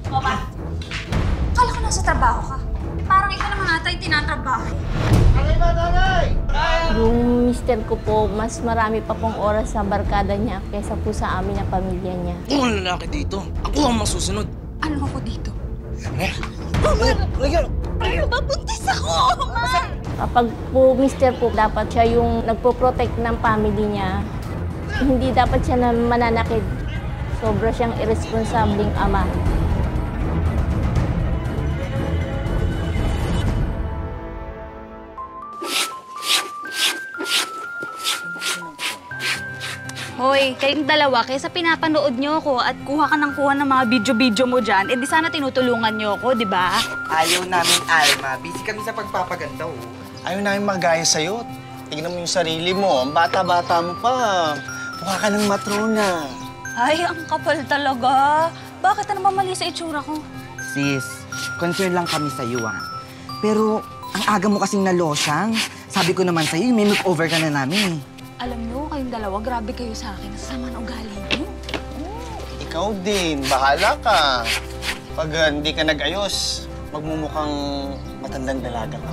Mama, akala ko nasa trabaho ka. Parang ikaw naman ata yung tinatrabaho. Yung mister ko po, mas marami pa pong oras sa barkada niya kaysa po sa amin na pamilya niya. Kung ang lalaki dito, ako ang masusunod. Ano ako dito? Ano ba? Buntis ako, Omar! Kapag po mister po, dapat siya yung nagpo-protect ng family niya. Hindi dapat siya na mananakit. Sobra siyang irresponsableng ama. Hoy, kayong dalawa, kaysa pinapanood nyo ako at kuha ka ng mga video-video mo dyan, di sana tinutulungan nyo ako, di ba? Ayaw namin, Alma. Busy kami sa pagpapaganda, oh. Ayaw namin magaya sa'yo. Tignan mo yung sarili mo. Ang bata-bata mo pa. Mukha ka ng matrona. Ay, ang kapal talaga. Bakit ano ba mali sa itsura ko? Sis, concern lang kami sa'yo, ah. Pero, ang aga mo kasing nalosyang. Sabi ko naman sa'yo, may makeover ka na namin, eh. Alam nyo, kayong dalawa, grabe kayo sa akin. Nasasama ng ugali nyo. Ikaw din. Bahala ka. Pag hindi ka nag-ayos, magmumukhang matandang dalaga ka.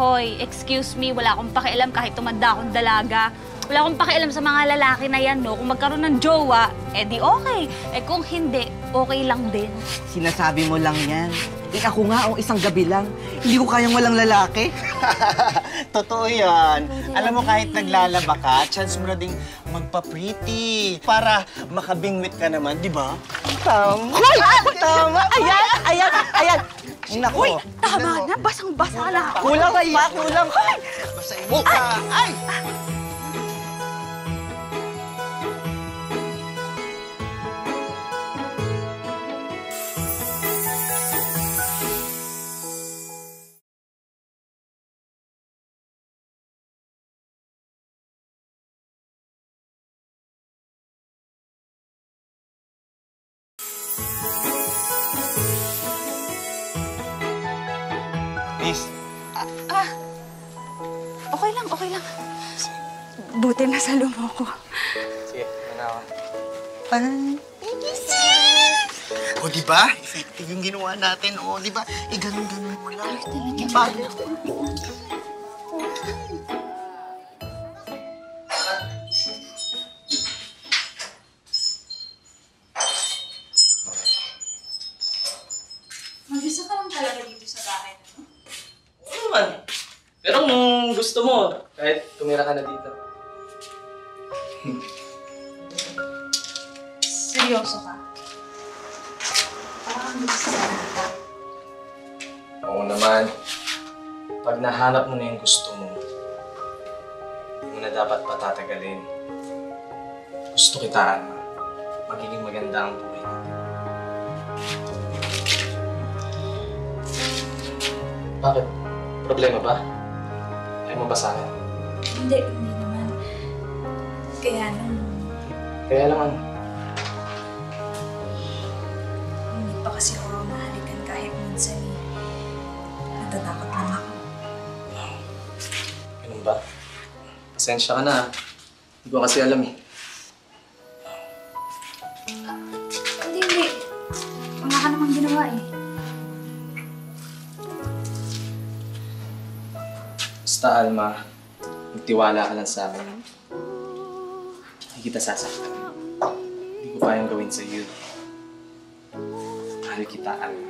Hoy, excuse me, wala akong pakialam kahit tumanda akong dalaga. Wala akong pakialam sa mga lalaki na yan, no? Kung magkaroon ng jowa, di okay. Kung hindi, okay lang din. Sinasabi mo lang yan. Ako nga, isang gabi lang. Hindi ko kayang walang lalaki. Totoo yan. Alam mo, kahit naglalaba ka, chance mo na ding magpa-pretty para makabingwit ka naman, di ba? Tama. Hoy! Tama! Ayan! Naku. Uy, tama na. Basang-basa na ako. Kulang pa, kulang. Basahin mo ka. Ay! Miss. Okay lang. Buti na sa lumo ko. Sige, manawa. O, di ba? Effective yung ginawa natin. O, di ba? Ganun-ganun mo lang. Mag-isa ka lang talaga dito sa bahay na to? Oo naman. Pero kung gusto mo, kahit tumira ka na dito. Seryoso ka? Parang gusto ka na. Oo naman. Pag nahanap mo na yung gusto mo, hindi mo na dapat patatagalin. Gusto kita, Alma. Magiging maganda ang buhay natin. Bakit? Problema ba? Ayaw mo ba sa akin? Hindi naman. Kaya Kaya lang ano? hindi pa kasi ako mahalikan kahit minsan eh. Natatakot lang ako. Ganun ba? Pasensya ka na. Hindi ko kasi alam eh. Hindi. Wala ka namang ginawa eh. Basta, Alma, magtiwala ka lang sa akin. Hindi kita sasaktan. Hindi ko kayang gawin sa iyo. Mahal kita, Alma.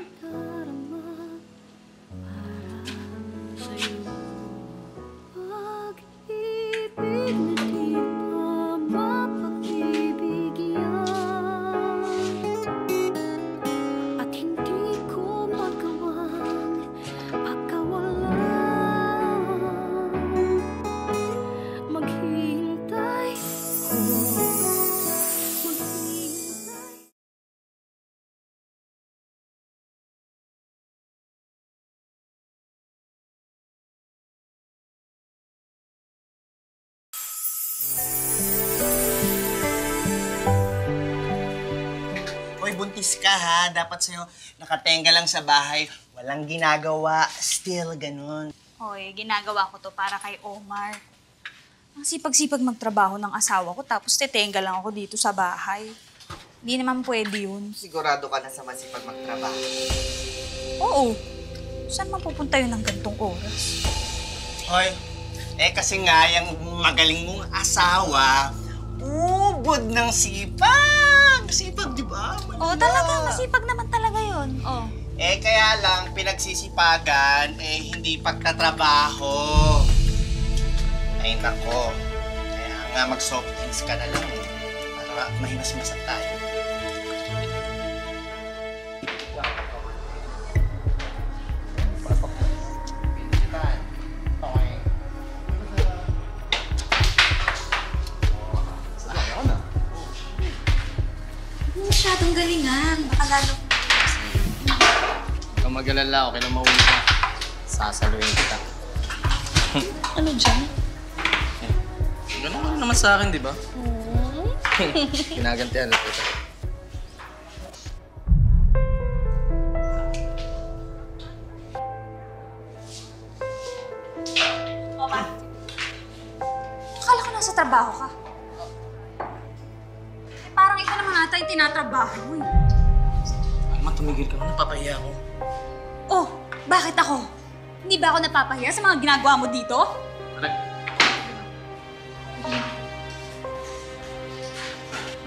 Hoy, buntis ka ha. Dapat sa'yo nakatenga lang sa bahay. Walang ginagawa. Still, ganun. Hoy, ginagawa ko to para kay Omar. Ang sipag-sipag magtrabaho ng asawa ko tapos tetenga lang ako dito sa bahay. Hindi naman pwede yun. Sigurado ka na sa masipag magtrabaho. Oo. Saan mapupunta yun ng gantong oras? Hoy, kasi nga, yung magaling mong asawa, ubod ng sipag. Sipag, di ba? Oo, talaga. Masipag naman talaga yun. Oo. Kaya lang, pinagsisipagan, hindi pagtatrabaho. Ay, nako. Kaya nga, mag-soft drinks ka na lang. Para mahimas-masak tayo. Masyadong galingan. Baka lalo. Huwag kang mag-alala, okay na mahuli ka. Sasaluhin kita. Ano dyan? Ganun ka rin naman sa akin, di ba? Ginagantihan na kita. Oma. Akala ko nasa trabaho ka. Parang ikaw naman ata yung tinatrabaho mo eh. Alma, tumigil ka na, napapahiya ako. Oh, bakit ako? Hindi ba ako napapahiya sa mga ginagawa mo dito?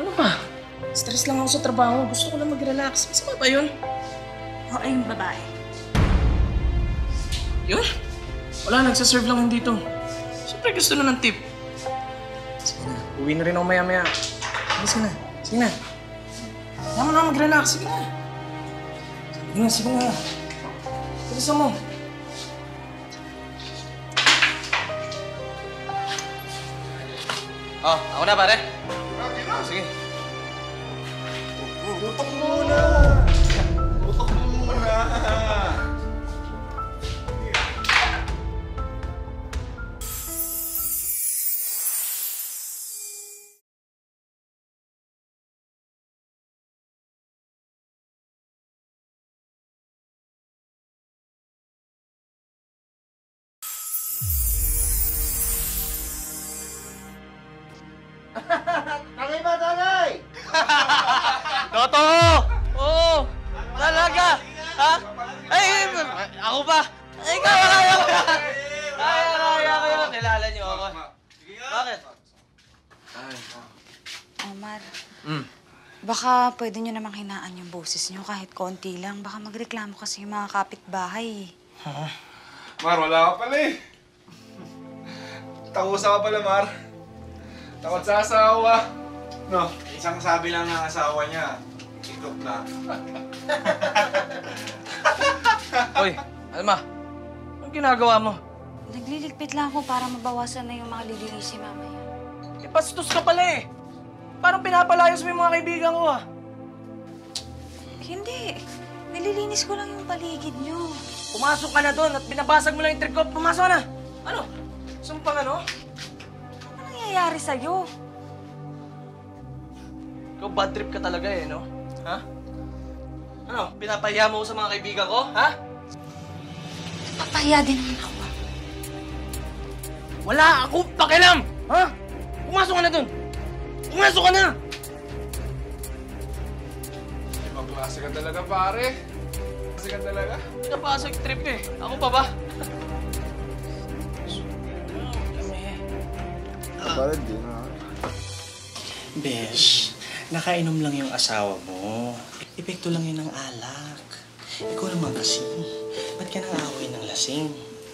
Ano ba? Stress lang ako sa trabaho. Gusto ko lang mag-relax. Masama ba yun? Oh, ay yung babae. Yun? Wala, nagsaserve lang yun dito. Siyempre gusto na ng tip. Sige na, uwi na rin ako maya-maya. Sige na, sige na. Tama na, mag-relax. Sige na. Sige na, sige na. Bilisan mo. Oh, ako na pare. Sige. Utok muna! Utok muna! Tagay ba, tagay? Totoo! Oo! Talaga! Ha? Ay, ako ba? Ay, kaya! Kaya kayo! Kilala niyo ako. Bakit? Omar, Hmm. baka pwede nyo namang hinaan yung boses nyo kahit konti lang. Baka magreklamo kasi yung mga kapitbahay. Mar, wala ka pala eh. Takusa ka pala, Mar. Takot sa asawa. No, isang sabi lang ng asawa niya, itok na. Hoy, Alma. Anong ginagawa mo? Nagliligpit lang ako para mabawasan na yung mga lilinisin mamaya. Pastos ka pala eh. Parang pinapalayas mo yung mga kaibigan ko ah. Hindi. Nililinis ko lang yung paligid nyo. Pumasok ka na doon at binabasag mo lang yung trip ko. Pumasok ka na. Ano? Sumpang ano? Ano nangyayari sa'yo? Ikaw bad trip ka talaga eh, no? Ha? Ano? Pinapahiya mo ko sa mga kaibigan ko? Ha? Papahiya din naman ako. Wala akong pakialam! Ha? Pumasok ka na doon! Pumasok ka na! Ibang klase ka talaga, pare. Klase ka talaga. Pinapasag trip eh. Ako pa ba? Parang din, ha? Besh, nakainom lang yung asawa mo. Epekto lang yun ng alak. Ikaw naman kasi, ba't ka nang away ng lasing?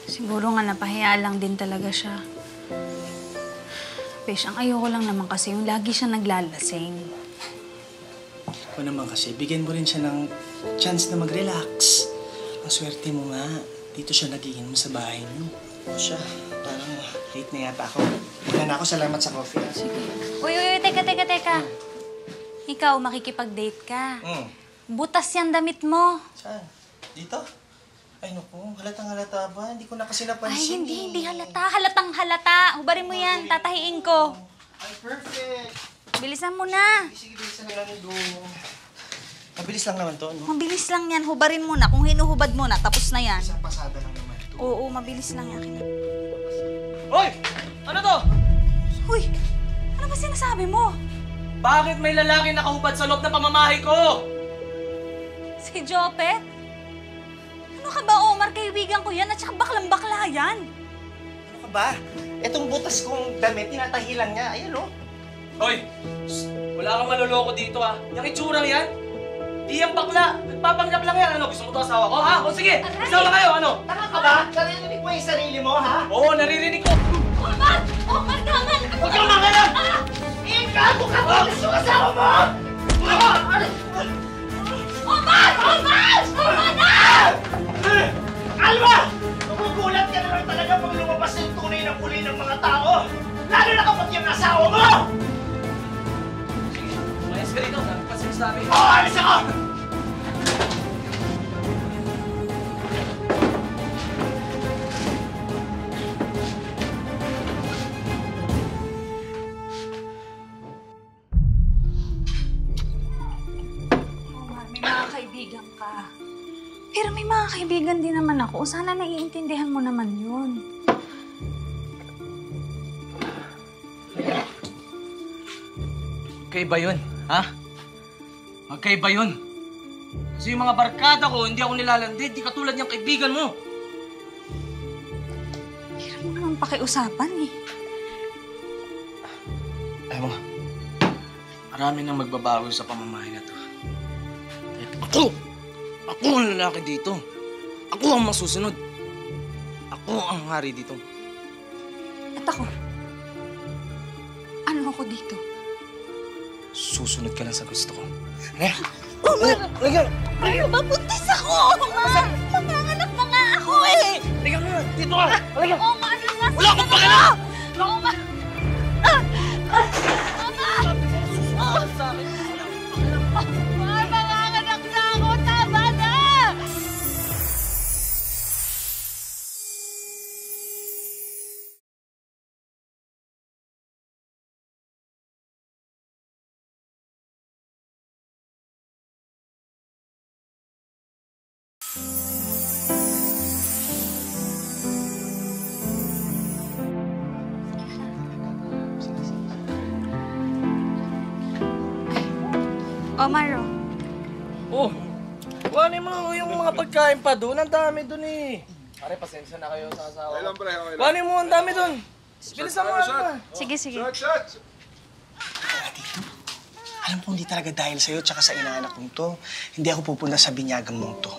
Siguro nga napahiya lang din talaga siya. Besh, ang ayoko lang naman kasi yung lagi siya naglalasing. Ikaw naman kasi, bigyan mo rin siya ng chance na mag-relax. Ang swerte mo nga, dito siya nagiinom sa bahay niyo. O siya, parang late na yata ako. Wala na ako, salamat sa coffee. Sige. Uy, teka. Ikaw, makikipag-date ka. Butas yan damit mo. Saan? Dito? Ay, naku, halatang-halata ba? Hindi ko na kasi napansin. Ay, hindi halata. Halatang halata. Hubarin mo yan, tatahiin ko. Ay, perfect! Bilisan mo na. Sige, bilisan na lang yung mabilis lang naman to, no? Mabilis lang yan. Hubarin mo na. Kung hinuhubad mo na, tapos na yan. Isang pasada lang naman to. Oo, mabilis lang yan. Hoy! Ano to? Uy, ano ba sinasabi mo? Bakit may lalaki nakahubad sa loob ng pamamahay ko? Si Jopet? Ano ka ba, Omar? Kaibigan ko yan at saka baklang-bakla yan. Ano ka ba? Etong butas kong damit, tinatahi lang niya. Ayan o. Hoy! Wala kang maloloko dito ha. Yung itsurang yan, di yan bakla. Nagpapanggap lang yan. Ano, gusto mo ito asawa ko? Ha? O sige, isama kayo. Ano? Taka ka ba? Naririnig mo yung sarili mo, ha? Oo, naririnig ko. Omar! Omar, tama na! Huwag kang mangalap! Ikago ka mo! Gusto ka asawa mo! Omar! Omar! Omar na! Alma! Magugulat ka na lang talaga pag lumabas yung tunay ng uli ng mga tao! Lalo na kapag yung asawa mo! Mayas ka rito. Dapat pa sinasabi. Oo, alis ako! Omar, may mga kaibigan ka. Pero may mga kaibigan din naman ako. Sana naiintindihan mo naman yun. Magkaiba yun, ha? Magkaiba yun. Kasi yung mga barkada ko, hindi ako nilalandi. Di katulad niyang kaibigan mo. Hirap mo naman pakiusapan eh. Alam mo, marami nang magbabago sa pamamahay na to. Ako ang lalaki dito. Ako ang masusunod. Ako ang hari dito. At ako? Ano ako dito? Susunod ka lang sa gusto ko. Omar! Ay, mabuntis ako! Omar! Manganganak na nga ako eh! Halika nga! Dito ka! Halika! Omar! Ano nga? Wala akong pakila! Omar! Omar, manganganak na ako! Tama na! Omar, Oh! Kuhanin mo yung mga pagkain pa doon. Ang dami doon eh. Pare, pasensya na kayo sa asawa. Okay lang, pre. Okay lang. Kuhanin mo, ang dami doon. Bilisan mo, Shot, ano ba? Sige, sige. Shot! Alam ko hindi talaga dahil sa'yo tsaka sa inaanak kong to. Hindi ako pupunta sa binyagang mong to.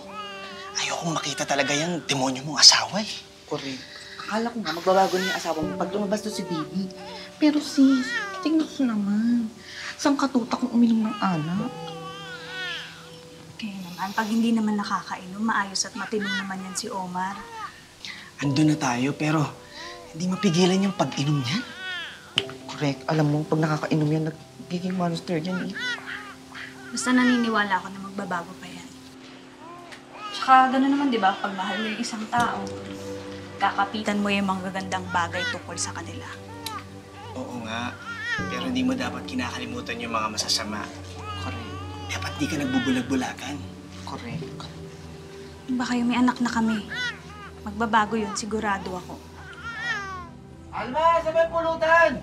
Ayokong makita talaga yung demonyo mong asawa eh. Correct. Akala ko nga magbabago na yung asawa mo pag lumabas to si baby. Pero sis, tingnan ko naman. Saan katutak kung uminom ng alak? Kaya naman, pag hindi naman nakakainom, maayos at matinong naman yan si Omar. Andun na tayo pero hindi mapigilan yung pag-inom niyan. Correct. Alam mo, pag nakakainom yan, nagiging monster yan eh. Basta naniniwala ako na magbabago pa yan. Tsaka gano'n naman, di ba? Pag mahal mo yung isang tao, kakapitan mo yung mga gagandang bagay tungkol sa kanila. Oo nga. Pero hindi mo dapat kinakalimutan yung mga masasama. Correct. Dapat di ka nagbubulag-bulagan. Correct. Baka yung may anak na kami. Magbabago yun, sigurado ako. Alma, sabay pulutan!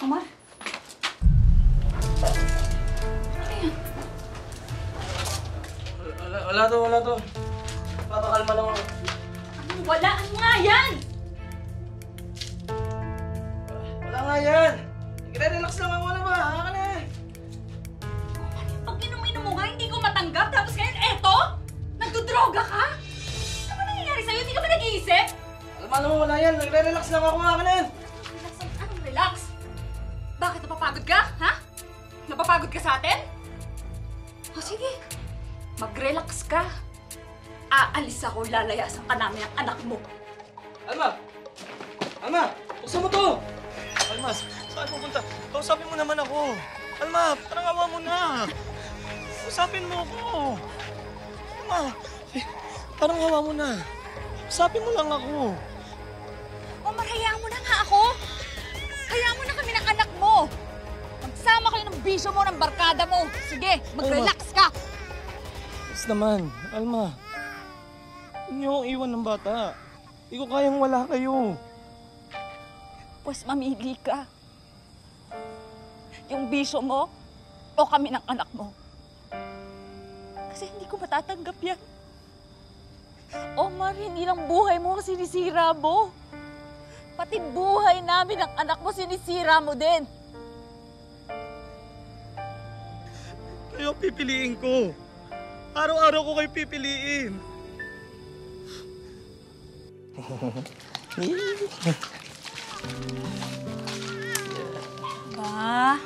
Omar? Wala to. Papakalma lang ako. Ano? Wala nga yan! Wala nga yan. Nagre-relax lang ako na ba? Haka ka na. Pag inom-inom mo nga, hindi ko matanggap. Tapos ngayon, eto? Nagdodroga ka? Ano ba nangyayari sa'yo? Hindi ka ba nag-iisip? Alam mo, wala yan. Nagre-relax lang ako. Haka na. Relax, anong relax? Bakit napapagod ka? Ha? Napapagod ka sa atin? O sige, mag-relax ka. Aalis ako, lalayasan ka namin ang anak mo. Alma! Alma! Buksan mo to! Alma, saan pupunta? Kausapin mo naman ako. Alma, parang awa mo na. Kausapin mo ako. Alma, parang awa mo na. Kausapin mo lang ako. Omar, hayaan mo na nga ako. Hayaan mo na kami ng anak mo. Magsama kayo ng bisyo mo, ng barkada mo. Sige, mag-relax ka. naman. Alma. Huwag niyo akong iwan ng bata. Hindi ko kayang wala kayo. Pues mamili ka. Yung bisyo mo o kami ng anak mo. Kasi hindi ko matatanggap yan. Omar, hindi lang buhay mo ang sinisira mo. Pati buhay namin ng anak mo sinisira mo din. Kayo pipiliin ko. Araw-araw ko kayo pipiliin. Ba,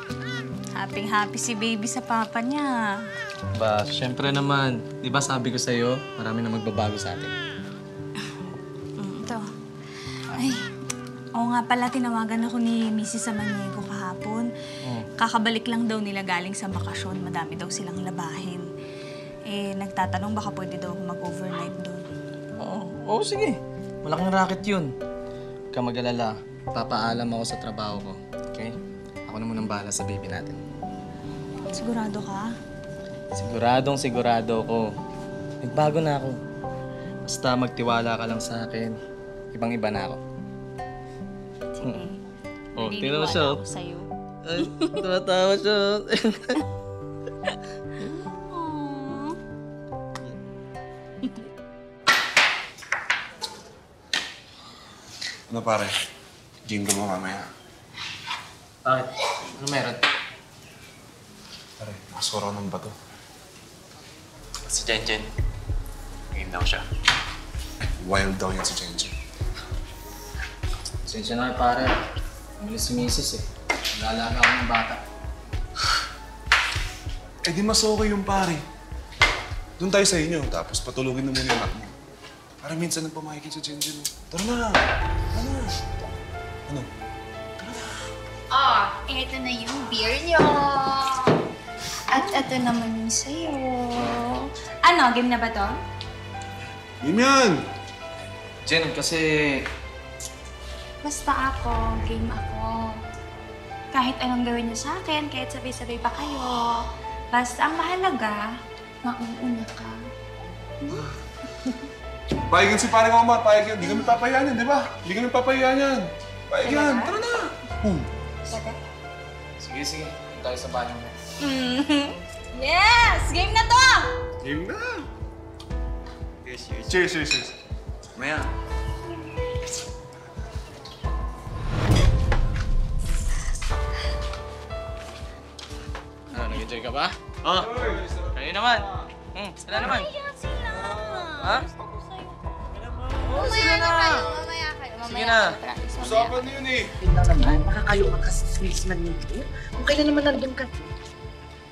happy si baby sa papa niya. Ba, syempre naman. Di ba sabi ko sa'yo, marami na magbabago sa atin. Ito. Ay, oo nga pala, tinawagan ako ni Mrs. Samaniego kahapon. Kakabalik lang daw nila galing sa bakasyon. Madami daw silang labahin. Eh, nagtatanong baka pwede daw ako mag-overnight doon. Oo, sige. Malaking racket yun. Huwag ka mag-alala. Papaalam ako sa trabaho ko. Okay? Ako na munang bahala sa baby natin. Sigurado ka? Sigurado ko. Nagbago na ako. Basta magtiwala ka lang sa akin. Ibang-iba na ako. Sige. Oh, tingnan mo Naniniwala siya. ako sa'yo. Ay, tumatawa siya. Ano pare? Jingo mo mamaya. Bakit? Ano meron? Pare, nakasura ng bato. Si Jen. Game daw siya. Wild daw yan si Chenji. Sensya na pare. Umalis si Mrs. eh. Nag-aalaga ako ng bata. Eh di mas okay yung pare. Doon tayo sa inyo, tapos patulugin na muna yung anak mo. Para minsan nang pamahikin si Chenji mo. Tara na! Ano? Ito na yung beer nyo. At ito naman yung sa'yo. Ano, game na ba to? Game yan! Jen, kasi... Basta ako, game ako. Kahit anong gawin niyo sa akin, kahit sabay-sabay pa kayo. Basta ang mahalaga, mauuna ka. Payag yan si pare ko, Omar. Payag yan. Di kami papayaan yan, di ba? Di kami papayaan yan. Payag yan. Tara na! Sige. Tayo sa banyo mo. Yes! Game na to! Game na! Cheers. Maya. Ano, nag-enjoy ka ba? Oo. Kayo naman. Sila naman. Ha? Mamaya na kayo. Sige na. Usapan na yun eh. Tingnan naman, makakayo ka kasi sa Miss Manito. Kung kailan naman nandun ka.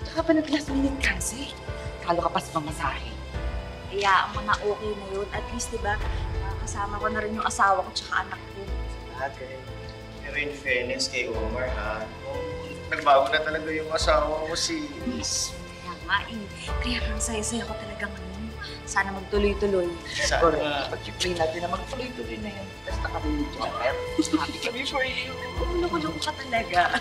Tsaka pa nag-last minute kasi. Kalo ka pa sa pamasahe. Kaya mo na okay na yun. At least, diba, kasama ko na rin yung asawa ko tsaka anak ko. Okay. Pero in fairness kay Omar, ha? Nagbago na talaga yung asawa mo si Liz. Kaya nga eh. Kaya nga saya-saya ko talaga ngayon. Sana magtuloy-tuloy. Sana nga. Pag-pray natin na magtuloy-tuloy na yun. Tapos nakarinig ka. Happy kami for you. Kulong ka talaga.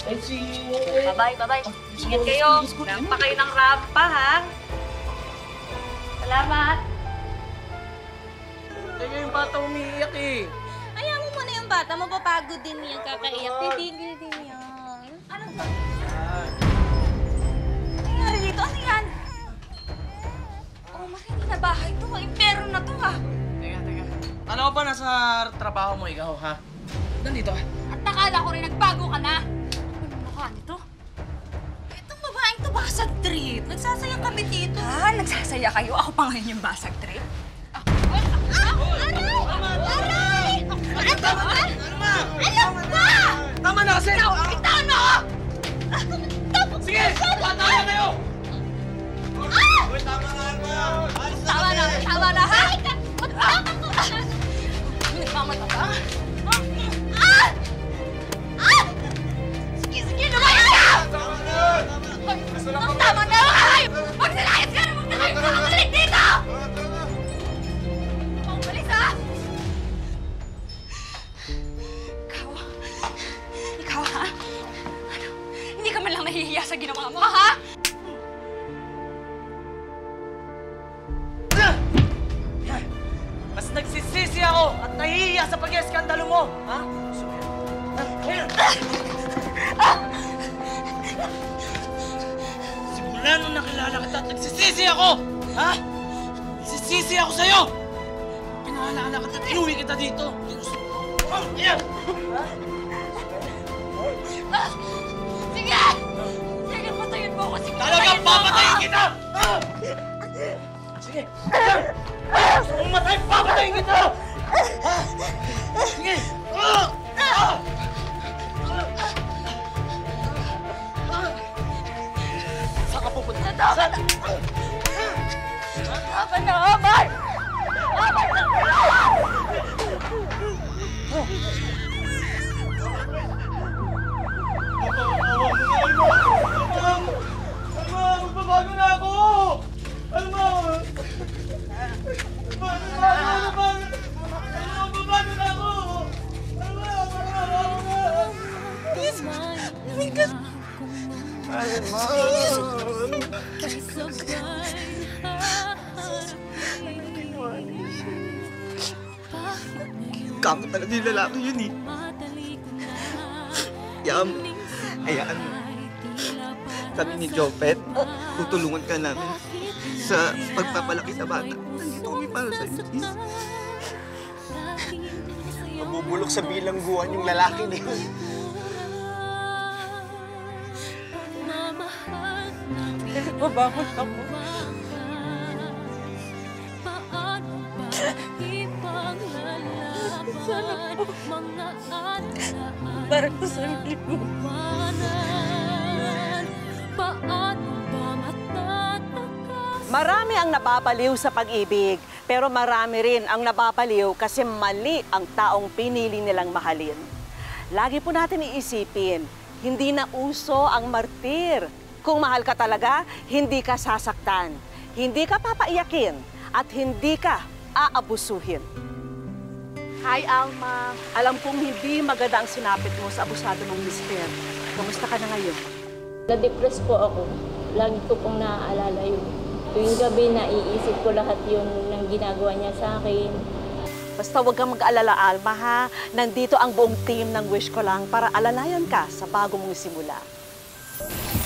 I see you. Bye-bye. Ingat kayo. Rampa kayo ng rampa, ha? Salamat. Teka yung bata umiiyak eh. Ayaw mo muna yung bata, mapapagod din yan, kakaiyak. Titigil din yan. Ano ba? Nangyari dito? Ano yan? Oh, hindi na bahay to. Impero na to, ha? Teka. Alam ko ba nasa trabaho mo ikaw, ha? Nandito ka. At nakala ko rin nagbago ka na. Ano mukha nito? Itong babaeng to basag trip. Nagsasayang kami dito. Ha? Nagsasaya kayo? Ako pa ngayon yung basag trip? Tama na kasi! Bitawan mo ako! Sige! Bata na kayo! Tama na, ha? Nagmamata ka? Sige, lumayas ka! Tama na! Magsilayas ka na! Huwag na kayo makakalik dito! Umalis, ha? Ikaw, ha? Ano? Hindi ka man lang nahihiya sa ginawa mo, ha? nahihiya sa pag-ieskandalo mo, ha? Simula nung nakilala kita at nagsisisi ako, ha? Nagsisisi ako sa'yo! Pinaalala kita at inuwi kita dito. Sige! Sige, patayin mo ako! Sige, Talagang papatayin kita! Sige! Gusto mong matay, papatayin kita! Ha? Sige! Saan ka pupunta? Saan? Tama na, Omar! Omar na! Magbabago na ako! Alma! Magbabago na ako! Alma! Please! Kamo talaga yung lalaki yun eh. Yam, hayaan mo. Sabi ni Jopet, tutulungan ka namin sa pagpapalaki sa bata. Nandito kami para sa'yo, sis. Mabubulok sa bilangguan yung lalaki niya. Babakot ako. Sana po. Para ko sa libo. Marami ang napapaliw sa pag-ibig, pero marami rin ang napapaliw kasi mali ang taong pinili nilang mahalin. Lagi po natin iisipin, hindi na uso ang martir. Kung mahal ka talaga, hindi ka sasaktan, hindi ka papaiyakin, at hindi ka aabusuhin. Hi, Alma. Alam kong hindi maganda ang sinapit mo sa abusado ng mister. Kamusta ka na ngayon? Na-depress po ako. Lagi ko pong naaalala yun. Tuwing gabi, naiisip ko lahat yung nang ginagawa niya sa akin. Basta huwag kang mag-alala, Alma, ha? Nandito ang buong team ng Wish Ko Lang para alalayan ka sa bago mong simula.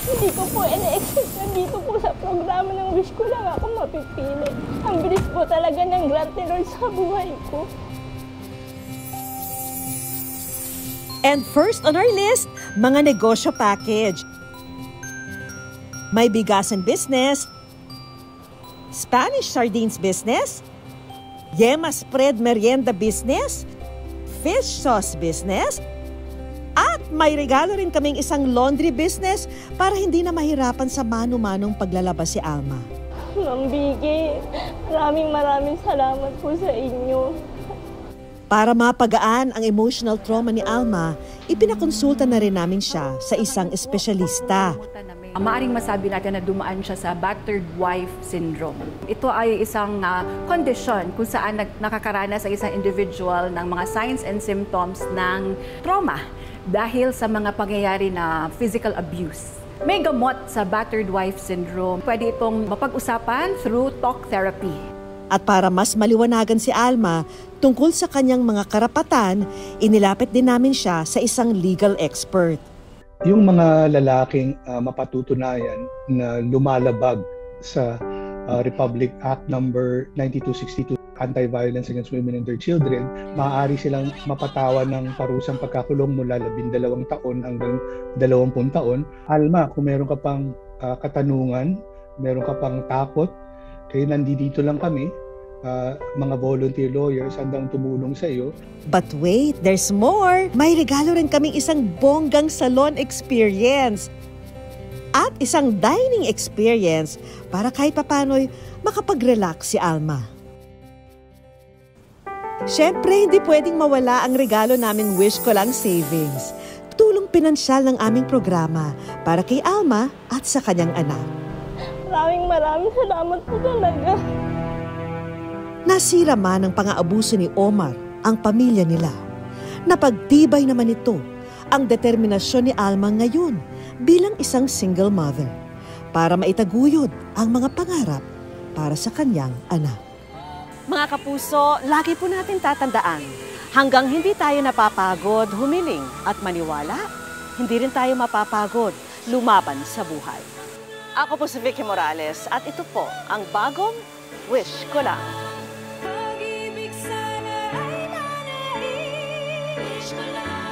Hindi ko po ina-expect na dito po sa programa ng Wish Ko Lang ako mapipili. Ang bilis po talaga ng grant ni Lord sa buhay ko. And first on our list, mga negosyo package. May bigasan business, Spanish sardines business, Yema spread merienda business, fish sauce business, at may regalo rin kaming isang laundry business para hindi na mahirapan sa mano-manong paglalabas si Alma. Ma'am Biggie, maraming salamat po sa inyo. Para mapagaan ang emotional trauma ni Alma, ipinakonsulta na rin namin siya sa isang espesyalista. Maaring masabi natin na dumaan siya sa battered wife syndrome. Ito ay isang kondisyon kung saan nakakaranas ang isang individual ng mga signs and symptoms ng trauma dahil sa mga pangyayari na physical abuse. May gamot sa battered wife syndrome. Pwede itong mapag-usapan through talk therapy. At para mas maliwanagan si Alma tungkol sa kanyang mga karapatan, inilapit din namin siya sa isang legal expert. Yung mga lalaking mapatutunayan na lumalabag sa Republic Act number 9262, Anti-Violence Against Women and Their Children, maaari silang mapatawan ng parusang pagkakulong mula 12 taon hanggang 20 taon. Alma, kung meron ka pang katanungan, meron ka pang takot, kaya nandito lang kami, mga volunteer lawyers, handang tumulong sa iyo. But wait, there's more! May regalo rin kaming isang bonggang salon experience at isang dining experience para kahit papano'y makapag-relax si Alma. Siyempre, hindi pwedeng mawala ang regalo namin Wish Ko Lang Savings. Tulong pinansyal ng aming programa para kay Alma at sa kanyang anak. Maraming salamat po talaga. Nasira man ang pang-aabuso ni Omar ang pamilya nila. Napagtibay naman ito ang determinasyon ni Alma ngayon bilang isang single mother para maitaguyod ang mga pangarap para sa kanyang anak. Mga kapuso, lagi po natin tatandaan, Hanggang hindi tayo napapagod humiling at maniwala, hindi rin tayo mapapagod lumaban sa buhay. Ako po si Vicky Morales at ito po ang bagong Wish Ko Lang. Pag-ibig sana ay manais ko lang.